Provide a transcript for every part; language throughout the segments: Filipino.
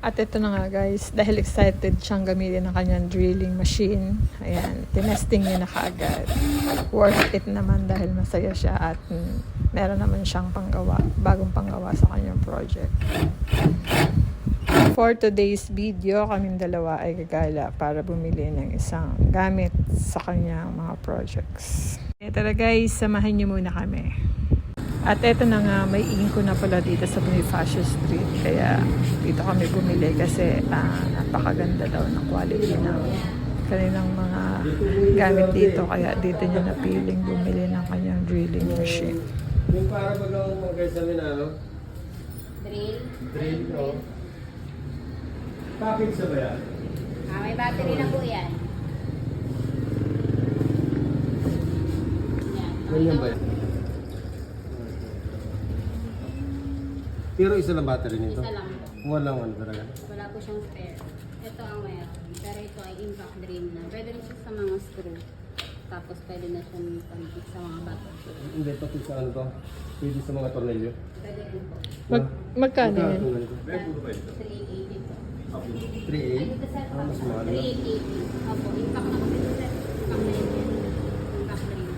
At ito na nga guys, dahil excited siyang gamitin ang kanyang drilling machine. Ayan, tinesting niya na kaagad. Worth it naman dahil masaya siya at meron naman siyang panggawa, bagong panggawa sa kanyang project. For today's video, kaming dalawa ay gagala para bumili ng isang gamit sa kanyang mga projects. Ito na guys, samahan niyo muna kami. At eto na nga, may inko na pala dito sa Bonifacio Street. Kaya dito kami bumili kasi napakaganda daw ng quality ng kanilang mga gamit dito. Kaya dito niya napiling bumili ng kanyang drilling machine. Yung para bagang mga sa amin ano? Drill. Drill, no? Package na ba yan? May battery na po yan. Ganyan ba yan? Pero isa lang battery nito? Isa lang. Walang ano talaga? Wala po siyang spare. Ito ang mayroon. Pero ito ay impact drain na. Pwede rin siya sa mga screw. Tapos pwede na siyang pampit sa mga bato. Hindi, pati sa ano to? Pwede sa mga tornilyo? Pwede rin po. Magkano yan? 380 po. 3A? Ay, dito sa Mas mahal na. 380. Opo, impact na kasi ito sa impact drain yan. Impact drain.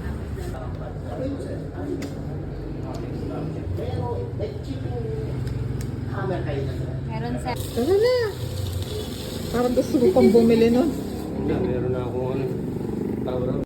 Tapos meron sa... Tara na! Parang gusto ko pang bumili nun. Meron na akong ano. Tawag